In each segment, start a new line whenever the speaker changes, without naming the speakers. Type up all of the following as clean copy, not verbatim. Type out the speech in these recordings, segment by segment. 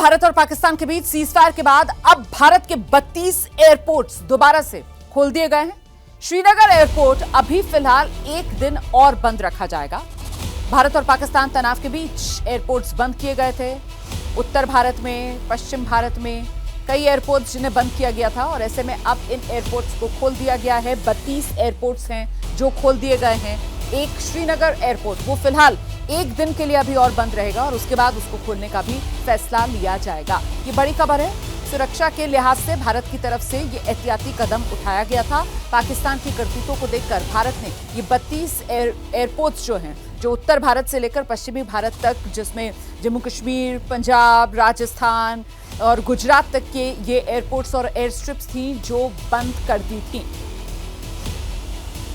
भारत और पाकिस्तान के बीच सीजफायर के बाद अब भारत के 32 एयरपोर्ट्स दोबारा से खोल दिए गए हैं। श्रीनगर एयरपोर्ट अभी फिलहाल एक दिन और बंद रखा जाएगा। भारत और पाकिस्तान तनाव के बीच एयरपोर्ट्स बंद किए गए थे। उत्तर भारत में, पश्चिम भारत में कई एयरपोर्ट्स जिन्हें बंद किया गया था और ऐसे में अब इन एयरपोर्ट्स को खोल दिया गया है। 32 एयरपोर्ट्स हैं जो खोल दिए गए हैं। एक श्रीनगर एयरपोर्ट वो फिलहाल एक दिन के लिए अभी और बंद रहेगा और उसके बाद उसको खोलने का भी फैसला लिया जाएगा। ये बड़ी खबर है। सुरक्षा के लिहाज से भारत की तरफ से ये एहतियाती कदम उठाया गया था। पाकिस्तान की करतूतों को देखकर भारत ने ये 32 एयरपोर्ट्स जो हैं, जो उत्तर भारत से लेकर पश्चिमी भारत तक, जिसमें जम्मू कश्मीर, पंजाब, राजस्थान और गुजरात तक के ये एयरपोर्ट्स और एयर स्ट्रिप्स थी जो बंद कर दी थी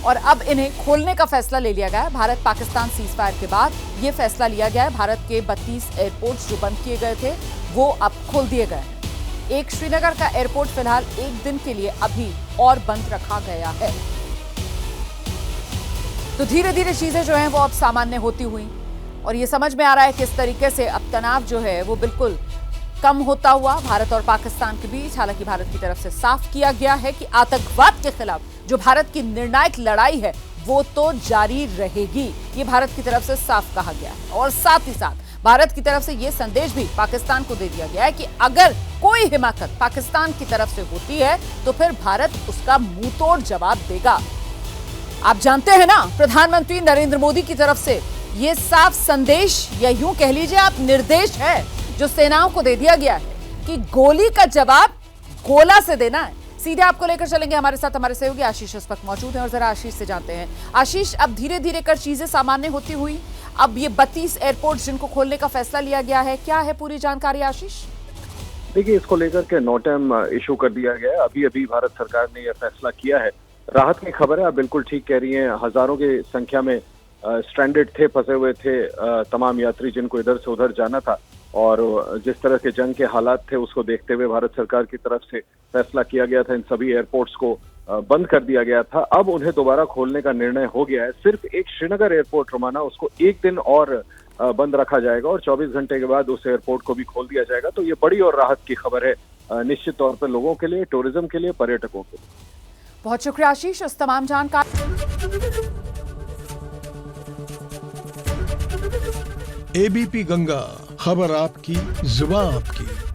और अब इन्हें खोलने का फैसला ले लिया गया है। भारत पाकिस्तान सीजफायर के बाद ये फैसला लिया गया है। भारत के 32 एयरपोर्ट्स जो बंद किए गए थे वो अब खोल दिए गए हैं। एक श्रीनगर का एयरपोर्ट फिलहाल एक दिन के लिए अभी और बंद रखा गया है। तो धीरे धीरे चीजें जो हैं वो अब सामान्य होती हुई और ये समझ में आ रहा है कि इस तरीके से अब तनाव जो है वो बिल्कुल कम होता हुआ भारत और पाकिस्तान के बीच। हालांकि भारत की तरफ से साफ किया गया है कि आतंकवाद के खिलाफ जो भारत की निर्णायक लड़ाई है वो तो जारी रहेगी। ये भारत की तरफ से साफ कहा गया है और साथ ही साथ भारत की तरफ से ये संदेश भी पाकिस्तान को दे दिया गया है कि अगर कोई हिमाकत पाकिस्तान की तरफ से होती है तो फिर भारत उसका मुंहतोड़ जवाब देगा। आप जानते हैं ना, प्रधानमंत्री नरेंद्र मोदी की तरफ से ये साफ संदेश या यूं कह लीजिए आप निर्देश है जो सेनाओं को दे दिया गया है कि गोली का जवाब गोला से देना है। सीधे आपको लेकर चलेंगे, हमारे साथ हमारे सहयोगी आशीष इस वक्त मौजूद हैं और जरा आशीष से जानते हैं। आशीष, अब धीरे धीरे कर चीजें सामान्य होती हुई अब ये 32 एयरपोर्ट जिनको खोलने का फैसला लिया गया है, क्या है पूरी जानकारी आशीष?
देखिए, इसको लेकर के नोटम इशू कर दिया गया है। अभी अभी भारत सरकार ने यह फैसला किया है। राहत की खबर है, आप बिल्कुल ठीक कह रही हैं। हजारों की संख्या में स्ट्रैंडेड थे, फंसे हुए थे तमाम यात्री जिनको इधर से उधर जाना था और जिस तरह के जंग के हालात थे उसको देखते हुए भारत सरकार की तरफ से फैसला किया गया था। इन सभी एयरपोर्ट्स को बंद कर दिया गया था। अब उन्हें दोबारा खोलने का निर्णय हो गया है। सिर्फ एक श्रीनगर एयरपोर्ट रोमाना, उसको एक दिन और बंद रखा जाएगा और 24 घंटे के बाद उस एयरपोर्ट को भी खोल दिया जाएगा। तो ये बड़ी और राहत की खबर है निश्चित तौर पर लोगों के लिए, टूरिज्म के लिए, पर्यटकों के लिए।
बहुत शुक्रिया आशीष उस तमाम जानकारी।
एबीपी गंगा, खबर आपकी, जुबान आपकी।